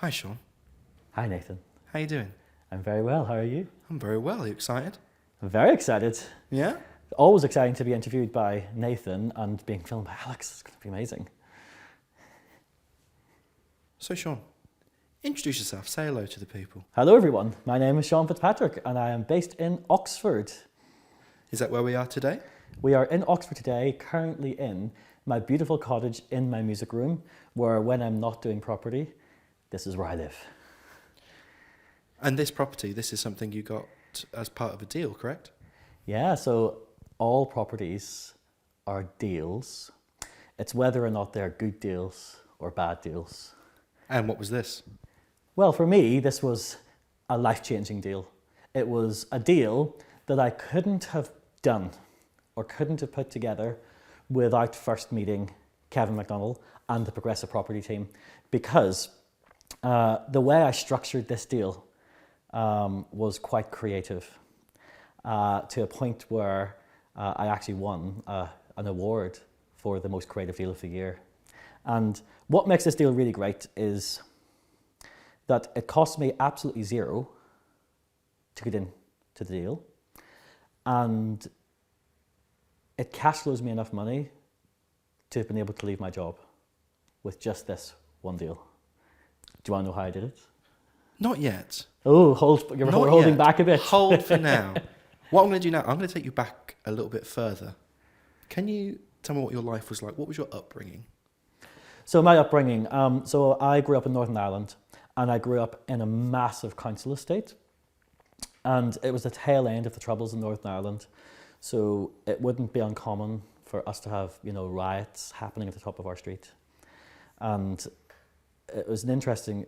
Hi, Sean. Hi, Nathan. How you doing? I'm very well. How are you? I'm very well. Are you excited? I'm very excited. Yeah? Always exciting to be interviewed by Nathan and being filmed by Alex. It's going to be amazing. So, Sean, introduce yourself. Say hello to the people. Hello, everyone. My name is Sean Fitzpatrick, and I am based in Oxford. Is that where we are today? We are in Oxford today, currently in my beautiful cottage in my music room, where when I'm not doing property, this is where I live. And this property, this is something you got as part of a deal, correct? Yeah, so all properties are deals. It's whether or not they're good deals or bad deals. And what was this? Well, for me, this was a life-changing deal. It was a deal that I couldn't have done or couldn't have put together without first meeting Kevin McDonald and the Progressive Property team, because the way I structured this deal was quite creative, to a point where I actually won an award for the most creative deal of the year. And what makes this deal really great is that it cost me absolutely zero to get into the deal, and it cash flows me enough money to have been able to leave my job with just this one deal. Do you want to know how I did it? Not yet. Oh, you're Not holding yet. back a bit. Hold for now. What I'm going to do now, I'm going to take you back a little bit further. Can you tell me what your life was like? What was your upbringing? So my upbringing, so I grew up in Northern Ireland, and I grew up in a massive council estate, and it was the tail end of the Troubles in Northern Ireland. So it wouldn't be uncommon for us to have, riots happening at the top of our street. And it was an interesting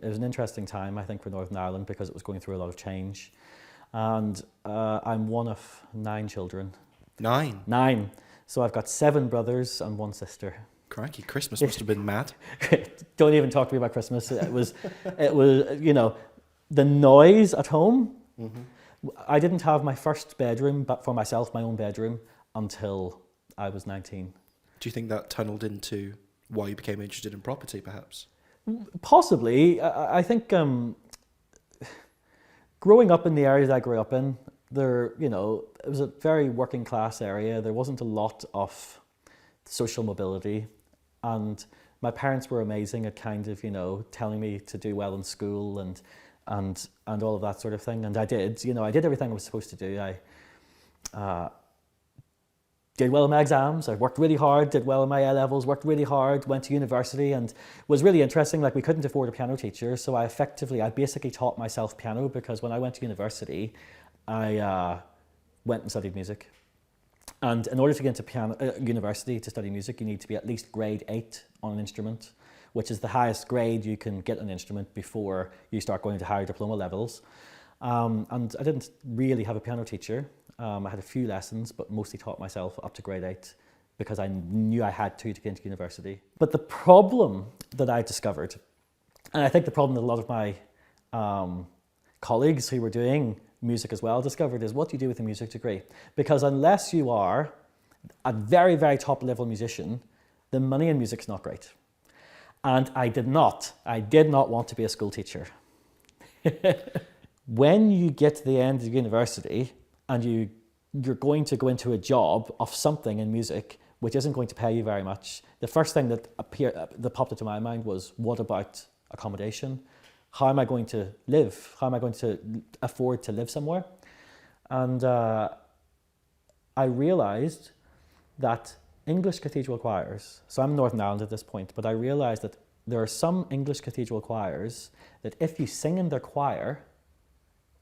time, I think, for Northern Ireland, because it was going through a lot of change. And I'm one of 9 children. 9? 9. So I've got 7 brothers and 1 sister. Crikey, Christmas must have been mad. Don't even talk to me about Christmas. It was, the noise at home. Mm-hmm. I didn't have my first bedroom, but for myself, my own bedroom, until I was 19. Do you think that tunneled into why you became interested in property, perhaps? Possibly. I think growing up in the area that I grew up in, it was a very working class area. There wasn't a lot of social mobility, and my parents were amazing at kind of, telling me to do well in school and all of that sort of thing. And I did, I did everything I was supposed to do. I did well in my exams. I worked really hard, did well in my A-levels, worked really hard, went to university, and was really interesting. Like, we couldn't afford a piano teacher, so I basically taught myself piano, because when I went to university, I went and studied music. And in order to get into university to study music, you need to be at least grade 8 on an instrument, which is the highest grade you can get an instrument before you start going to higher diploma levels. And I didn't really have a piano teacher. I had a few lessons, but mostly taught myself up to grade 8, because I knew I had to get into university. But the problem that I discovered, and I think the problem that a lot of my colleagues who were doing music as well discovered, is what do you do with a music degree? Because unless you are a very, very top level musician, the money in music's not great. And I did not want to be a school teacher. When you get to the end of university and you're going to go into a job of something in music which isn't going to pay you very much, the first thing that popped into my mind was, what about accommodation? How am I going to live? How am I going to afford to live somewhere? And I realized that English cathedral choirs, so I'm in Northern Ireland at this point, but I realized that there are some English cathedral choirs that if you sing in their choir,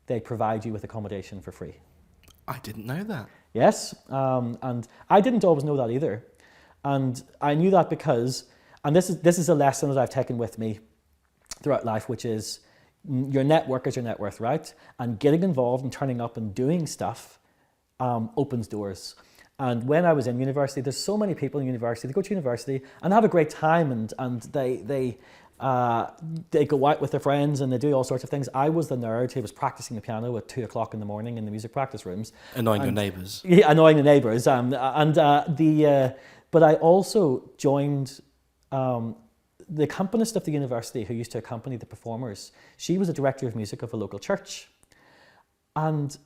they provide you with accommodation for free. I didn't know that. Yes, and I didn't always know that either. And I knew that because, and this is a lesson that I've taken with me throughout life, which is your network is your net worth, right? And getting involved and turning up and doing stuff opens doors. And when I was in university, there's so many people in university, they go to university and have a great time, and they go out with their friends and they do all sorts of things. I was the nerd who was practicing the piano at 2 o'clock in the morning in the music practice rooms. Annoying your neighbours. Yeah, annoying the neighbours. But I also joined the accompanist of the university who used to accompany the performers, she was a director of music of a local church. And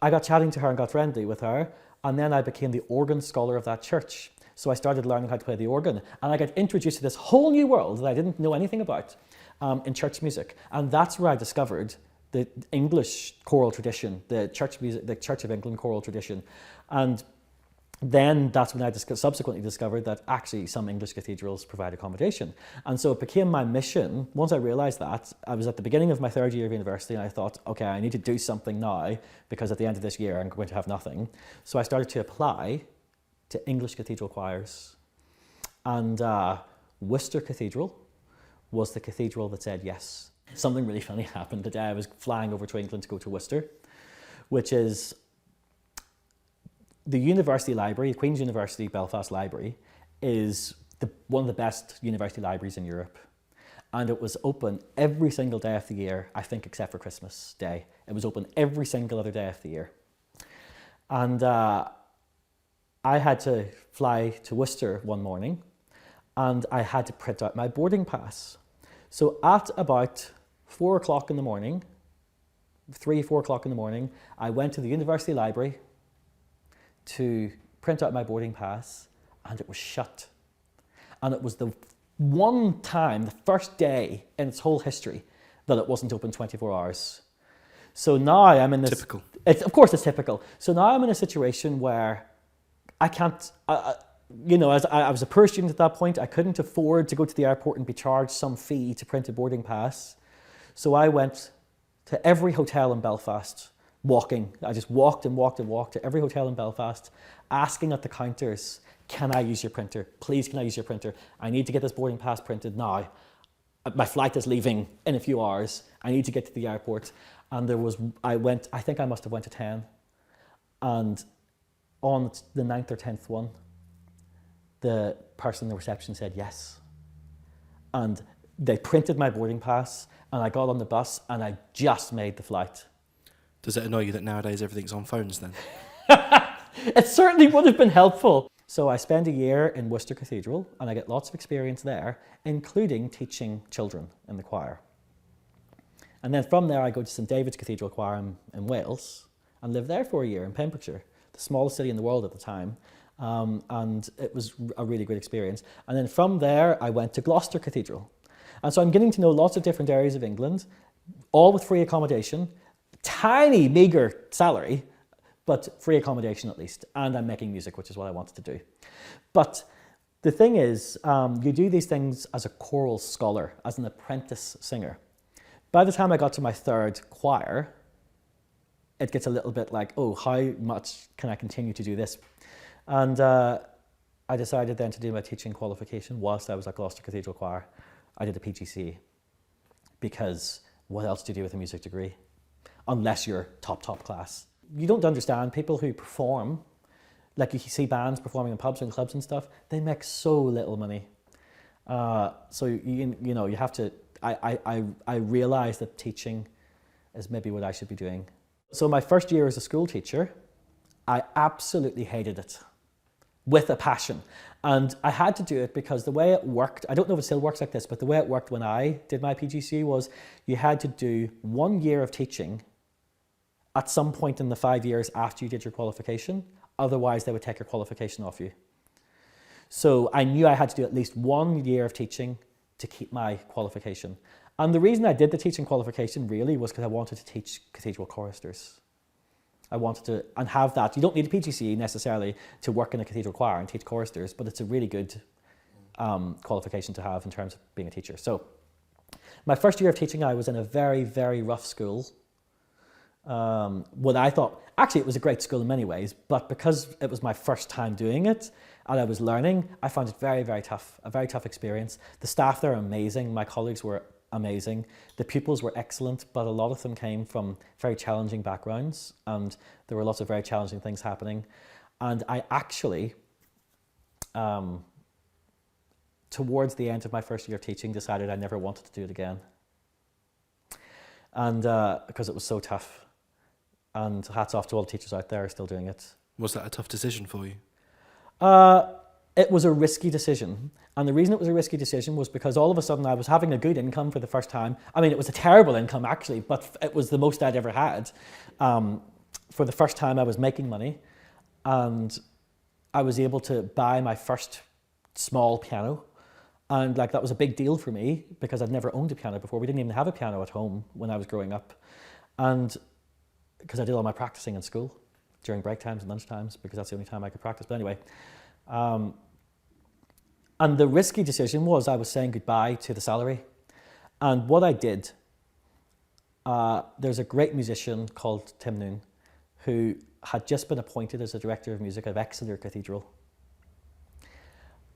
I got chatting to her and got friendly with her, and then I became the organ scholar of that church. So I started learning how to play the organ, and I got introduced to this whole new world that I didn't know anything about in church music. And that's where I discovered the English choral tradition, the church music, the Church of England choral tradition. And then that's when I subsequently discovered that actually some English cathedrals provide accommodation. And so it became my mission. Once I realized that, I was at the beginning of my third year of university, and I thought, okay, I need to do something now, because at the end of this year I'm going to have nothing. So I started to apply to English cathedral choirs. And Worcester Cathedral was the cathedral that said yes. Something really funny happened the day I was flying over to England to go to Worcester, which is the university library, Queen's University Belfast Library, is one of the best university libraries in Europe. And it was open every single day of the year, I think, except for Christmas Day. It was open every single other day of the year. And I had to fly to Worcester one morning, and I had to print out my boarding pass. So at about 4 o'clock in the morning, 4 o'clock in the morning, I went to the university library to print out my boarding pass, and it was shut. And it was the one time, the first day in its whole history, that it wasn't open 24 hours. So now I'm in this... Typical. Of course it's typical. So now I'm in a situation where I can't... as I was a poor student at that point, I couldn't afford to go to the airport and be charged some fee to print a boarding pass. So I went to every hotel in Belfast, walking. I just walked and walked and walked to every hotel in Belfast, asking at the counters, can I use your printer? Please, can I use your printer? I need to get this boarding pass printed now. My flight is leaving in a few hours. I need to get to the airport. And I think I must have went to 10. And on the 9th or 10th one, the person in the reception said yes. And they printed my boarding pass, and I got on the bus, and I just made the flight. Does it annoy you that nowadays everything's on phones then? It certainly would have been helpful. So I spend a year in Worcester Cathedral, and I get lots of experience there, including teaching children in the choir. And then from there I go to St David's Cathedral Choir in Wales, and live there for a year in Pembrokeshire, the smallest city in the world at the time. And it was a really great experience. And then from there I went to Gloucester Cathedral. And so I'm getting to know lots of different areas of England, all with free accommodation, tiny, meagre salary, but free accommodation at least. And I'm making music, which is what I wanted to do. But the thing is, you do these things as a choral scholar, as an apprentice singer. By the time I got to my third choir, it gets a little bit like, oh, how much can I continue to do this? And I decided then to do my teaching qualification whilst I was at Gloucester Cathedral Choir. I did a PGCE, because what else do you do with a music degree? Unless you're top class. You don't understand, people who perform, like you see bands performing in pubs and clubs and stuff, they make so little money. So you have to, I realized that teaching is maybe what I should be doing. So my first year as a school teacher, I absolutely hated it with a passion. And I had to do it because the way it worked, I don't know if it still works like this, but the way it worked when I did my PGCE was you had to do 1 year of teaching at some point in the 5 years after you did your qualification. Otherwise, they would take your qualification off you. So I knew I had to do at least 1 year of teaching to keep my qualification. And the reason I did the teaching qualification really was because I wanted to teach cathedral choristers. I wanted to, and have that. You don't need a PGCE necessarily to work in a cathedral choir and teach choristers, but it's a really good qualification to have in terms of being a teacher. So my first year of teaching, I was in a very, very rough school. What I thought, actually it was a great school in many ways, but because it was my first time doing it and I was learning, I found it very, very tough, a very tough experience. The staff there are amazing, my colleagues were amazing, the pupils were excellent, but a lot of them came from very challenging backgrounds, and there were lots of very challenging things happening. And I actually, towards the end of my first year of teaching, decided I never wanted to do it again. And because it was so tough. And hats off to all the teachers out there who are still doing it. Was that a tough decision for you? It was a risky decision. And the reason it was a risky decision was because all of a sudden I was having a good income for the first time. I mean, it was a terrible income actually, but it was the most I'd ever had. For the first time I was making money, and I was able to buy my first small piano. And like, that was a big deal for me because I'd never owned a piano before. We didn't even have a piano at home when I was growing up. And because I did all my practicing in school during break times and lunch times, because that's the only time I could practice. But anyway, and the risky decision was I was saying goodbye to the salary. And what I did, there's a great musician called Tim Noon who had just been appointed as the director of music of Exeter Cathedral.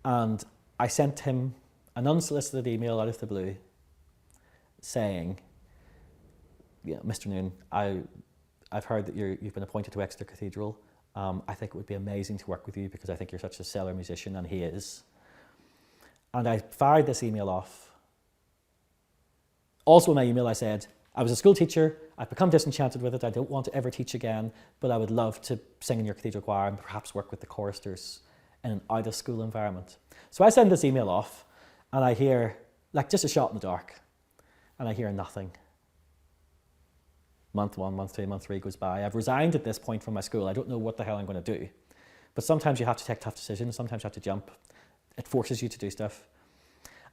And I sent him an unsolicited email out of the blue saying, Mr. Noon, I've heard that you've been appointed to Exeter Cathedral. I think it would be amazing to work with you because I think you're such a stellar musician, and he is. And I fired this email off. Also in my email I said, I was a school teacher, I've become disenchanted with it, I don't want to ever teach again, but I would love to sing in your cathedral choir and perhaps work with the choristers in an out-of-school environment. So I send this email off, and I hear, like just a shot in the dark, and I hear nothing. Month 1, month 2, month 3 goes by. I've resigned at this point from my school. I don't know what the hell I'm going to do. But sometimes you have to take tough decisions, sometimes you have to jump. It forces you to do stuff.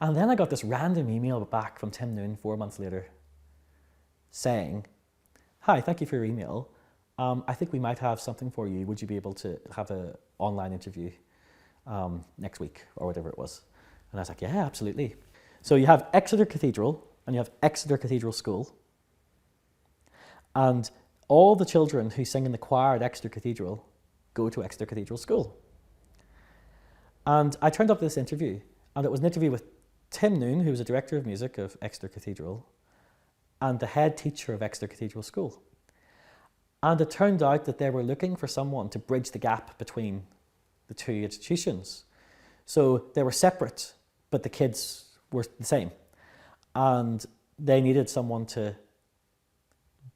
And then I got this random email back from Tim Noon 4 months later saying, hi, thank you for your email. I think we might have something for you. Would you be able to have an online interview next week or whatever it was? And I was like, yeah, absolutely. So you have Exeter Cathedral and you have Exeter Cathedral School. And all the children who sing in the choir at Exeter Cathedral go to Exeter Cathedral School. And I turned up to this interview, and it was an interview with Tim Noon, who was a director of music of Exeter Cathedral, and the head teacher of Exeter Cathedral School. And it turned out that they were looking for someone to bridge the gap between the two institutions. So they were separate, but the kids were the same. And they needed someone to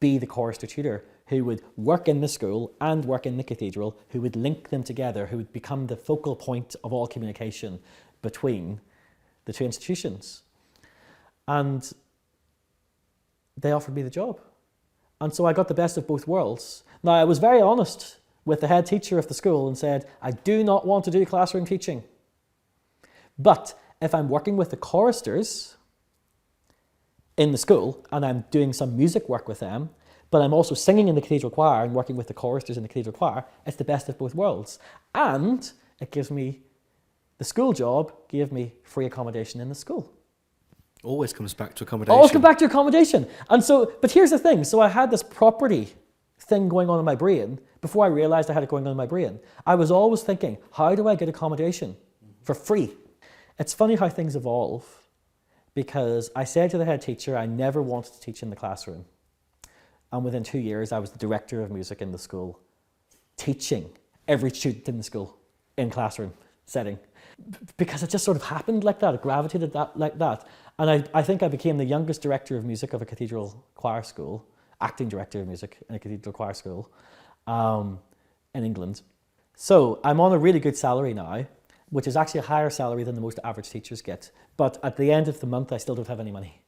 be the chorister tutor who would work in the school and work in the cathedral, who would link them together, who would become the focal point of all communication between the two institutions. And they offered me the job. And so I got the best of both worlds. Now, I was very honest with the head teacher of the school and said, I do not want to do classroom teaching. But if I'm working with the choristers in the school and I'm doing some music work with them, but I'm also singing in the cathedral choir and working with the choristers in the cathedral choir, it's the best of both worlds. And it gives me, the school job gave me free accommodation in the school. Always comes back to accommodation. Always come back to accommodation. And so, but here's the thing. So I had this property thing going on in my brain before I realized I had it going on in my brain. I was always thinking, how do I get accommodation for free? It's funny how things evolve, because I said to the head teacher, I never wanted to teach in the classroom. And within 2 years, I was the director of music in the school, teaching every student in the school in classroom setting. Because it just sort of happened like that, it gravitated like that. And I think I became the youngest director of music of a cathedral choir school, acting director of music in a cathedral choir school in England. So I'm on a really good salary now, which is actually a higher salary than the most average teachers get. But at the end of the month, I still don't have any money.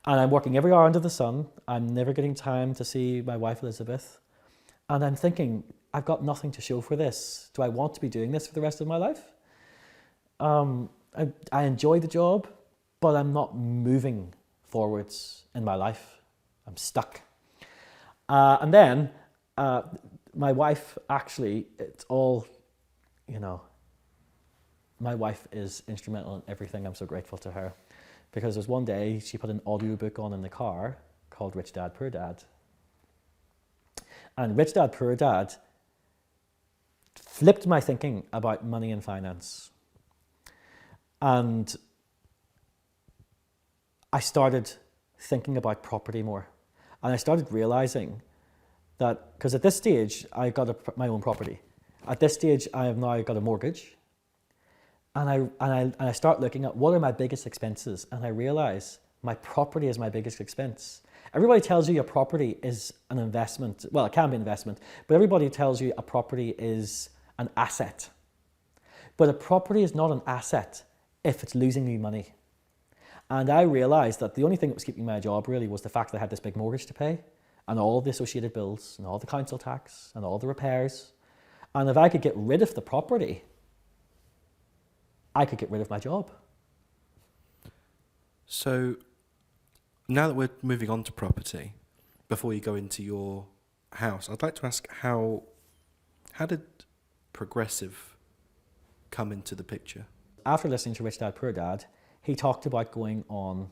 And I'm working every hour under the sun. I'm never getting time to see my wife, Elizabeth. And I'm thinking, I've got nothing to show for this. Do I want to be doing this for the rest of my life? I enjoy the job, but I'm not moving forwards in my life. I'm stuck. And then my wife, actually, it's all, my wife is instrumental in everything. I'm so grateful to her. Because there's one day she put an audiobook on in the car called Rich Dad, Poor Dad. And Rich Dad, Poor Dad flipped my thinking about money and finance. And I started thinking about property more. And I started realizing that, because at this stage, I got my own property. At this stage, I have now got a mortgage. And I start looking at what are my biggest expenses, and I realize my property is my biggest expense. Everybody tells you a property is an investment. Well, it can be an investment, but everybody tells you a property is an asset. But a property is not an asset if it's losing me money. And I realized that the only thing that was keeping my job really was the fact that I had this big mortgage to pay and all the associated bills and all the council tax and all the repairs. And if I could get rid of the property, I could get rid of my job. So now that we're moving on to property, before you go into your house, I'd like to ask how did progressive come into the picture? After listening to Rich Dad, Poor Dad, he talked about going on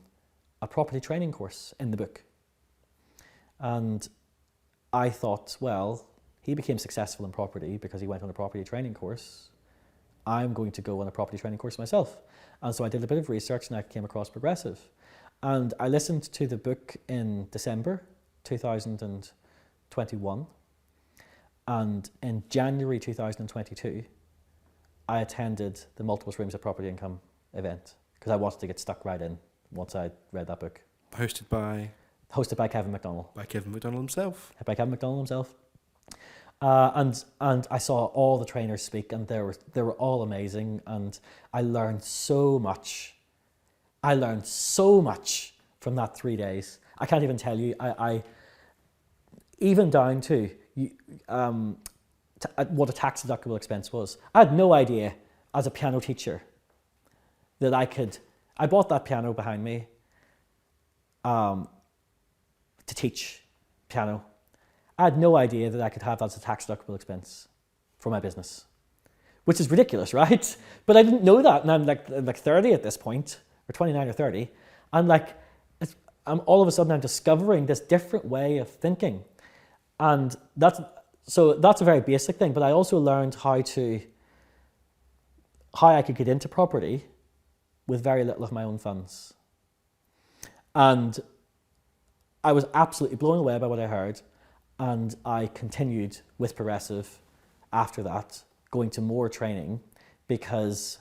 a property training course in the book. And I thought, well, he became successful in property because he went on a property training course. I'm going to go on a property training course myself. And so I did a bit of research and I came across progressive. And I listened to the book in December 2021. And in January 2022, I attended the Multiple Streams of Property Income event because I wanted to get stuck right in once I read that book. Hosted by Kevin McDonald. By Kevin McDonald himself. By Kevin McDonald himself. And I saw all the trainers speak, and they were all amazing, and I learned so much. I learned so much from that 3 days. I can't even tell you. I even down to what a tax deductible expense was. I had no idea as a piano teacher that I bought that piano behind me to teach piano. I had no idea that I could have that as a tax deductible expense for my business, which is ridiculous, right? But I didn't know that, and I'm like 30 at this point, or 29 or 30. I'm all of a sudden I'm discovering this different way of thinking, and that's a very basic thing. But I also learned how I could get into property with very little of my own funds, and I was absolutely blown away by what I heard. And I continued with progressive after that, going to more training because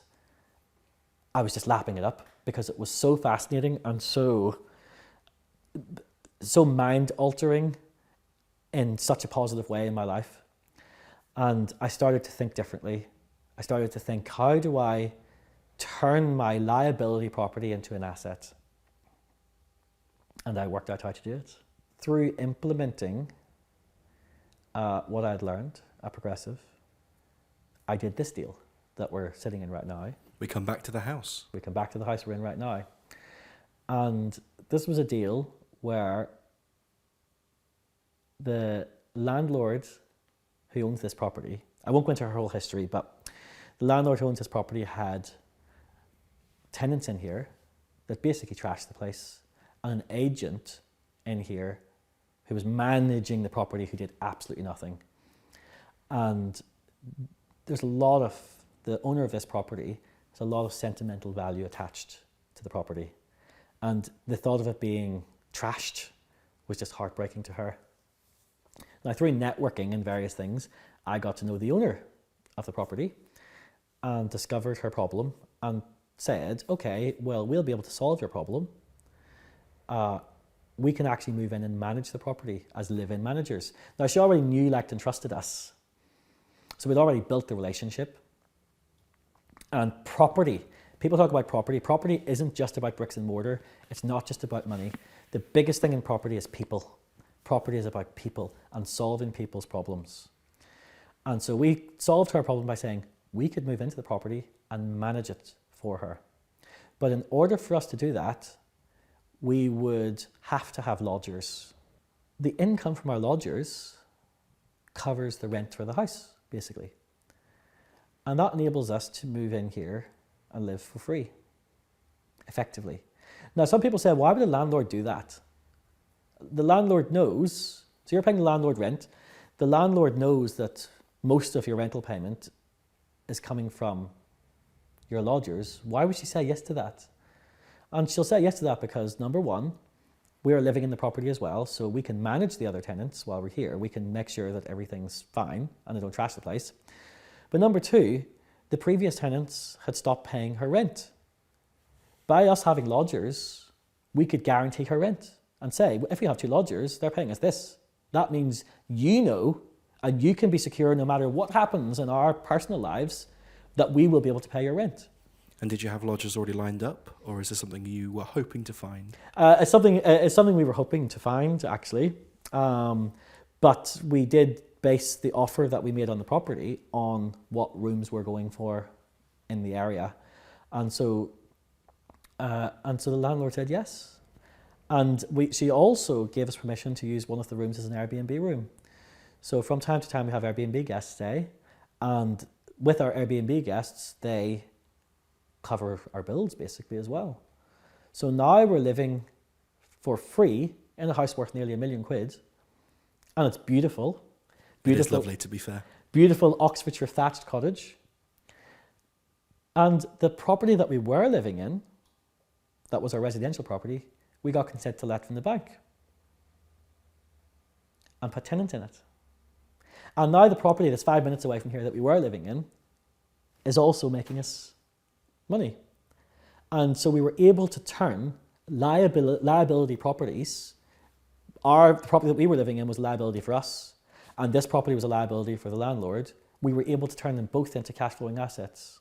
I was just lapping it up because it was so fascinating and so mind altering in such a positive way in my life. And I started to think differently. I started to think, how do I turn my liability property into an asset? And I worked out how to do it through implementing what I had learned at Progressive. I did this deal that we're sitting in right now. We come back to the house. We come back to the house we're in right now. And this was a deal where the landlord who owns this property, I won't go into her whole history, but the landlord who owns this property had tenants in here that basically trashed the place, and an agent in here who was managing the property who did absolutely nothing. And there's the owner of this property has a lot of sentimental value attached to the property. And the thought of it being trashed was just heartbreaking to her. Now, through networking and various things, I got to know the owner of the property and discovered her problem and said, okay, well, we'll be able to solve your problem. We can actually move in and manage the property as live-in managers. Now, she already knew, liked, and trusted us. So we'd already built the relationship. And property, people talk about property. Property isn't just about bricks and mortar. It's not just about money. The biggest thing in property is people. Property is about people and solving people's problems. And so we solved her problem by saying we could move into the property and manage it for her. But in order for us to do that, we would have to have lodgers. The income from our lodgers covers the rent for the house, basically. And that enables us to move in here and live for free, effectively. Now, some people say, why would a landlord do that? The landlord knows, so you're paying the landlord rent, the landlord knows that most of your rental payment is coming from your lodgers. Why would she say yes to that? And she'll say yes to that because, number one, we are living in the property as well, so we can manage the other tenants while we're here. We can make sure that everything's fine and they don't trash the place. But number two, the previous tenants had stopped paying her rent. By us having lodgers, we could guarantee her rent and say, if we have two lodgers, they're paying us this. That means you know, and you can be secure no matter what happens in our personal lives, that we will be able to pay your rent. And did you have lodgers already lined up, or is this something you were hoping to find? It's something we were hoping to find, actually. But we did base the offer that we made on the property on what rooms we're going for in the area. And so the landlord said yes. And she also gave us permission to use one of the rooms as an Airbnb room. So from time to time we have Airbnb guests stay, and with our Airbnb guests, they cover our bills basically as well. So now we're living for free in a house worth nearly £1 million, and it's beautiful. It is lovely, to be fair. Beautiful Oxfordshire thatched cottage. And the property that we were living in, that was our residential property, we got consent to let from the bank and put tenants in it. And now the property that's 5 minutes away from here that we were living in is also making us money. And so we were able to turn liability properties. The property that we were living in was a liability for us, and this property was a liability for the landlord. We were able to turn them both into cash flowing assets.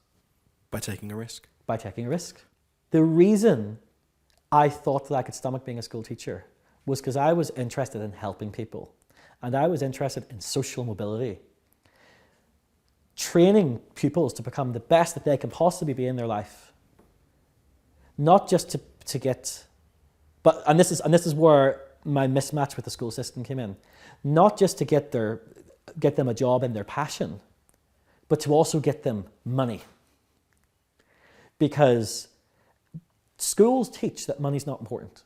By taking a risk? By taking a risk. The reason I thought that I could stomach being a school teacher was because I was interested in helping people, and I was interested in social mobility. Training pupils to become the best that they can possibly be in their life. Not just to get, and this is where my mismatch with the school system came in. Not just to get them a job in their passion, but to also get them money. Because schools teach that money's not important.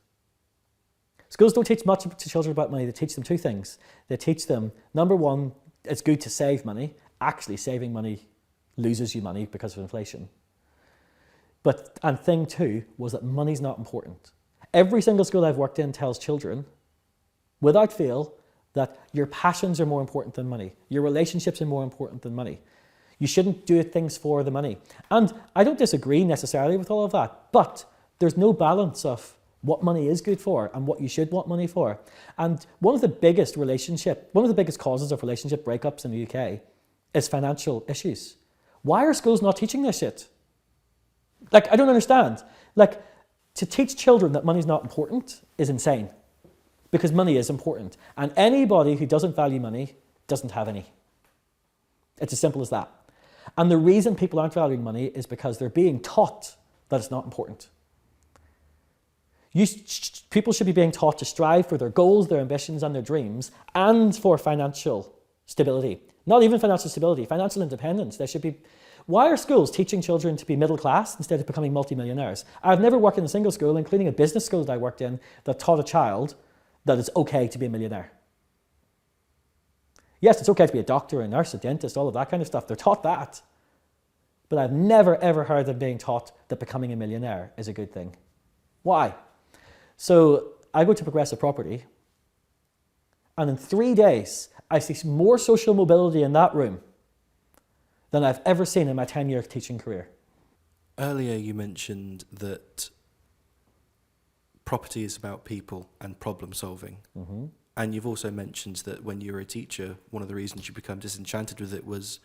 Schools don't teach much to children about money. They teach them two things. They teach them, number one, it's good to save money. Actually, saving money loses you money because of inflation. And thing two was that money's not important. Every single school I've worked in tells children, without fail, that your passions are more important than money. Your relationships are more important than money. You shouldn't do things for the money. And I don't disagree necessarily with all of that, but there's no balance of what money is good for and what you should want money for. And one of the biggest causes of relationship breakups in the UK is financial issues. Why are schools not teaching this shit? I don't understand. To teach children that money's not important is insane, because money is important. And anybody who doesn't value money doesn't have any. It's as simple as that. And the reason people aren't valuing money is because they're being taught that it's not important. People should be being taught to strive for their goals, their ambitions, and their dreams, and for financial stability. Not even financial stability, financial independence. Why are schools teaching children to be middle class instead of becoming multimillionaires? I've never worked in a single school, including a business school that I worked in, that taught a child that it's okay to be a millionaire. Yes, it's okay to be a doctor, a nurse, a dentist, all of that kind of stuff. They're taught that. But I've never, ever heard them being taught that becoming a millionaire is a good thing. Why? So I go to Progressive Property, and in 3 days, I see more social mobility in that room than I've ever seen in my 10-year teaching career. Earlier you mentioned that property is about people and problem solving. Mm-hmm. And you've also mentioned that when you were a teacher, one of the reasons you became disenchanted with it was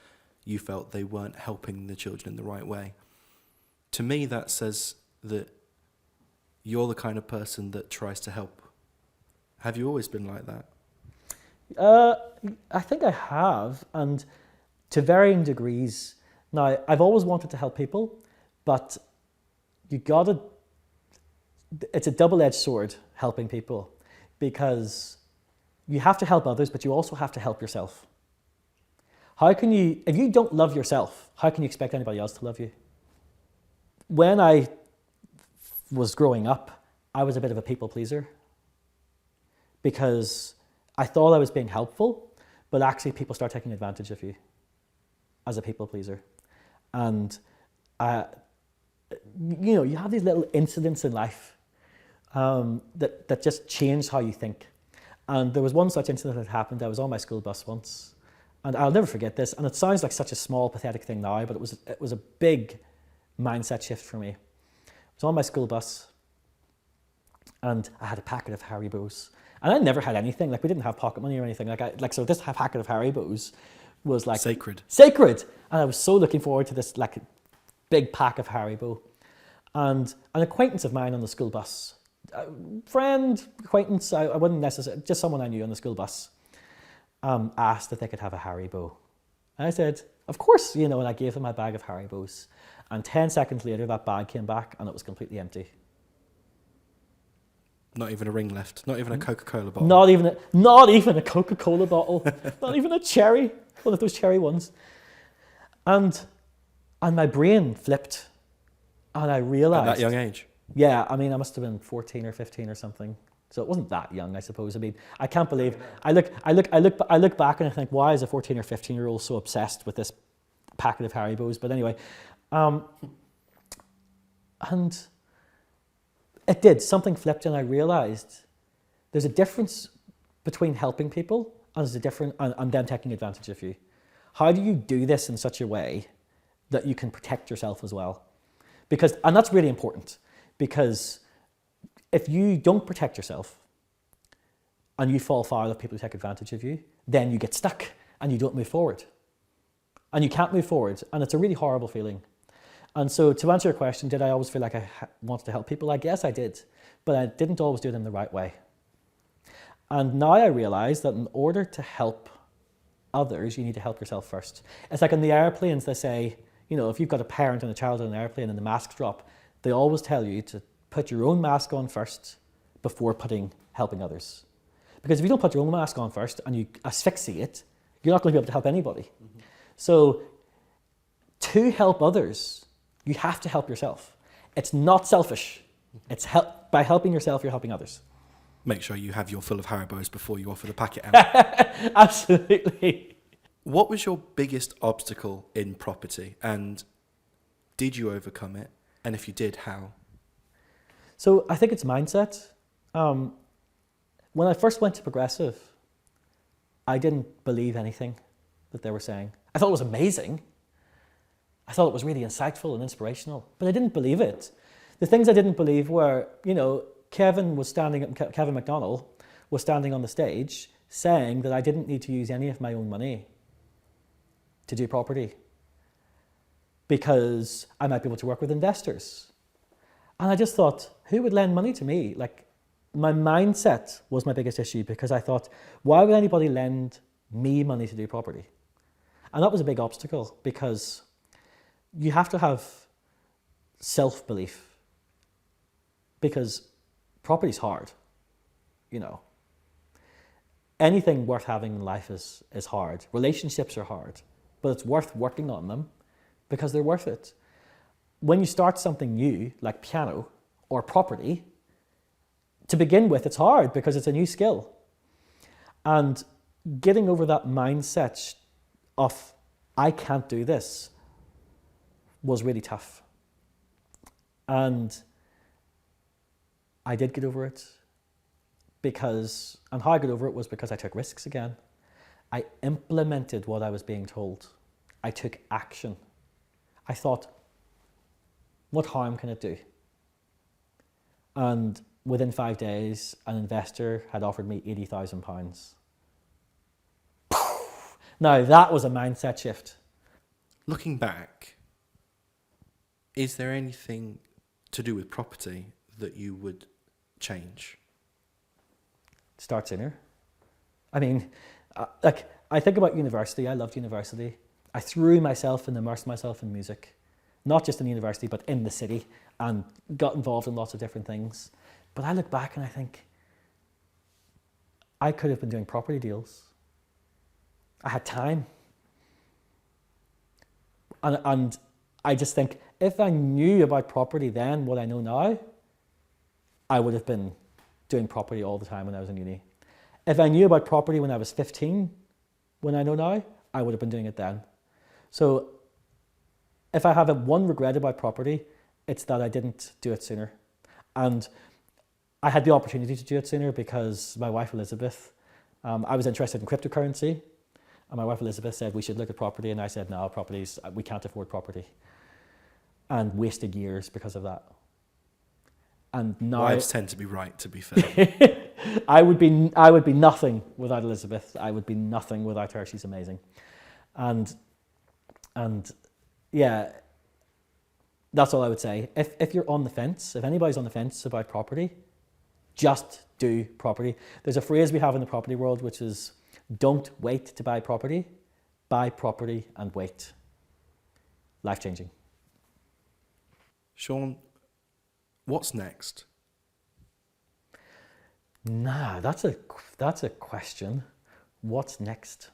you felt they weren't helping the children in the right way. To me, that says that you're the kind of person that tries to help. Have you always been like that? I think I have, and to varying degrees. Now, I've always wanted to help people, but it's a double-edged sword, helping people, because you have to help others, but you also have to help yourself. If you don't love yourself, how can you expect anybody else to love you? When I was growing up, I was a bit of a people pleaser, because I thought I was being helpful, but actually people start taking advantage of you as a people pleaser. And you have these little incidents in life that just change how you think. And there was one such incident that happened. I was on my school bus once, and I'll never forget this. And it sounds like such a small, pathetic thing now, but it was a big mindset shift for me. I was on my school bus, and I had a packet of Haribos. And I never had anything. We didn't have pocket money or anything. So this packet of Haribos was like Sacred. Sacred. And I was so looking forward to this like big pack of Haribo. And an acquaintance of mine on the school bus, acquaintance, I wouldn't necessarily, just someone I knew on the school bus, asked if they could have a Haribo. And I said, of course, and I gave them my bag of Haribos. And 10 seconds later, that bag came back and it was completely empty. Not even a ring left. Not even a Coca-Cola bottle. Not even a Coca-Cola bottle. Not even a cherry, one of those cherry ones. And my brain flipped, and I realised At that young age. Yeah, I mean, I must have been 14 or 15 or something. So it wasn't that young, I suppose. I mean, I can't believe. I look back and I think, why is a 14 or 15-year-old so obsessed with this packet of Haribos? But anyway, and it did. Something flipped, and I realised there's a difference between helping people and and them taking advantage of you. How do you do this in such a way that you can protect yourself as well? And that's really important, because if you don't protect yourself and you fall foul of people who take advantage of you, then you get stuck and you don't move forward. And you can't move forward, and it's a really horrible feeling. And so to answer your question, did I always feel like I wanted to help people? I guess I did, but I didn't always do it in the right way. And now I realise that in order to help others, you need to help yourself first. It's like on the airplanes, they say, if you've got a parent and a child on an airplane and the masks drop, they always tell you to put your own mask on first before helping others. Because if you don't put your own mask on first and you asphyxiate, you're not going to be able to help anybody. Mm-hmm. So to help others, you have to help yourself. It's not selfish. It's by helping yourself, you're helping others. Make sure you have your fill of Haribos before you offer the packet out. Absolutely. What was your biggest obstacle in property, and did you overcome it? And if you did, how? So I think it's mindset. When I first went to Progressive, I didn't believe anything that they were saying. I thought it was amazing. I thought it was really insightful and inspirational, but I didn't believe it. The things I didn't believe were, Kevin McDonald was standing on the stage saying that I didn't need to use any of my own money to do property because I might be able to work with investors. And I just thought, who would lend money to me? Like, my mindset was my biggest issue, because I thought, why would anybody lend me money to do property? And that was a big obstacle, because you have to have self-belief, because property's hard, Anything worth having in life is hard. Relationships are hard, but it's worth working on them because they're worth it. When you start something new, like piano or property, to begin with, it's hard because it's a new skill. And getting over that mindset of, I can't do this, was really tough. And I did get over it and how I got over it was because I took risks again. I implemented what I was being told. I took action. I thought, what harm can it do? And within 5 days, an investor had offered me £80,000. Now, that was a mindset shift. Looking back, is there anything to do with property that you would change? Start sooner. I mean, I think about university. I loved university. I threw myself and immersed myself in music, not just in university, but in the city, and got involved in lots of different things. But I look back and I think, I could have been doing property deals. I had time. And I just think, if I knew about property then what I know now, I would have been doing property all the time when I was in uni. If I knew about property when I was 15, when I know now, I would have been doing it then. So if I have one regret about property, it's that I didn't do it sooner. And I had the opportunity to do it sooner because my wife Elizabeth, I was interested in cryptocurrency, and my wife Elizabeth said we should look at property, and I said no, we can't afford property, and wasted years because of that. And now wives tend to be right, to be fair. I would be nothing without Elizabeth. I would be nothing without her. She's amazing. And yeah, that's all I would say. If you're on the fence, if anybody's on the fence about property, just do property. There's a phrase we have in the property world, which is, don't wait to buy property and wait. Life-changing. Sean, what's next? Nah, that's a question. What's next?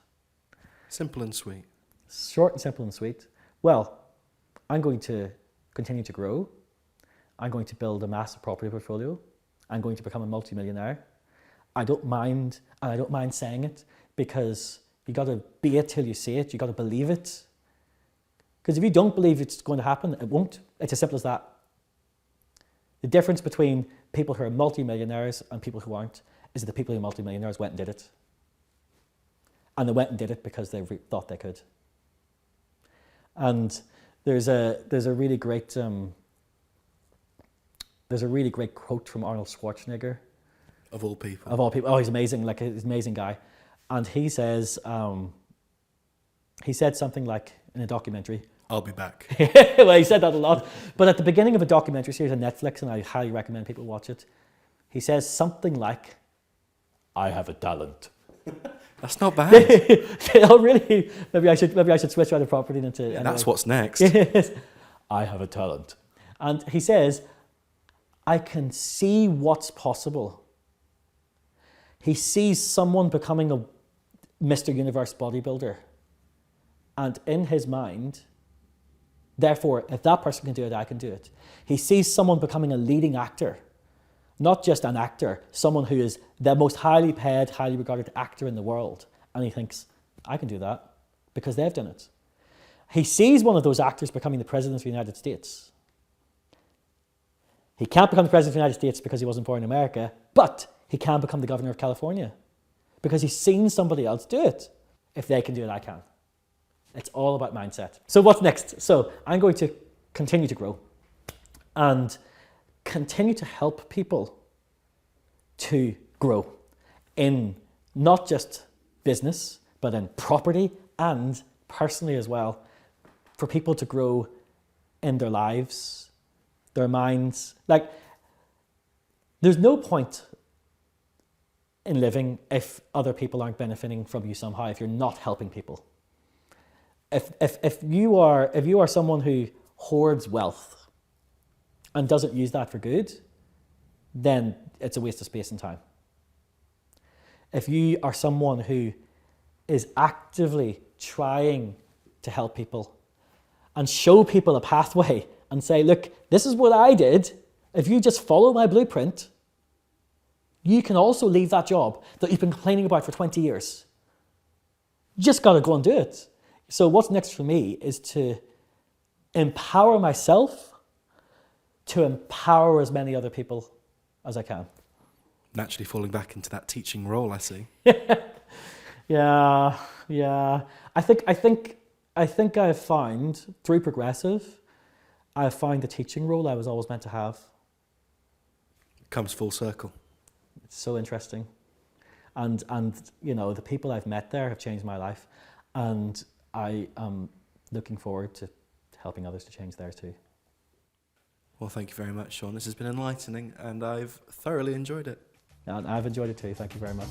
Simple and sweet. Short and simple and sweet. Well, I'm going to continue to grow. I'm going to build a massive property portfolio. I'm going to become a multimillionaire. I don't mind saying it, because you got to be it till you see it. You got to believe it. Because if you don't believe it's going to happen, it won't. It's as simple as that. The difference between people who are multimillionaires and people who aren't is that the people who are multimillionaires went and did it. And they went and did it because they thought they could. And there's a really great quote from Arnold Schwarzenegger. Of all people. Of all people. Oh, he's amazing. Like, he's an amazing guy. And he says, he said something like in a documentary. I'll be back. Well, he said that a lot. But at the beginning of a documentary series on Netflix, and I highly recommend people watch it, he says something like, I have a talent. That's not bad. Oh, really? Maybe I should switch out of property into. Yeah, that's what's next. I have a talent. And he says, I can see what's possible. He sees someone becoming a Mr. Universe bodybuilder. And in his mind, therefore, if that person can do it, I can do it. He sees someone becoming a leading actor. Not just an actor, someone who is the most highly paid, highly regarded actor in the world. And he thinks, I can do that because they've done it. He sees one of those actors becoming the President of the United States. He can't become the President of the United States because he wasn't born in America, but he can become the Governor of California because he's seen somebody else do it. If they can do it, I can. It's all about mindset. So what's next? So I'm going to continue to grow and continue to help people to grow in not just business, but in property and personally as well, for people to grow in their lives, their minds. Like, there's no point in living if other people aren't benefiting from you somehow, if you're not helping people. If you are someone who hoards wealth and doesn't use that for good, then it's a waste of space and time. If you are someone who is actively trying to help people and show people a pathway and say, look, this is what I did. If you just follow my blueprint, you can also leave that job that you've been complaining about for 20 years. You just got to go and do it. So what's next for me is to empower myself to empower as many other people as I can. Naturally falling back into that teaching role, I see. Yeah. I think I've found, through Progressive, I've found the teaching role I was always meant to have. It comes full circle. It's so interesting. And you know, the people I've met there have changed my life. And I am looking forward to helping others to change theirs too. Well, thank you very much, Sean. This has been enlightening and I've thoroughly enjoyed it. And I've enjoyed it too. Thank you very much.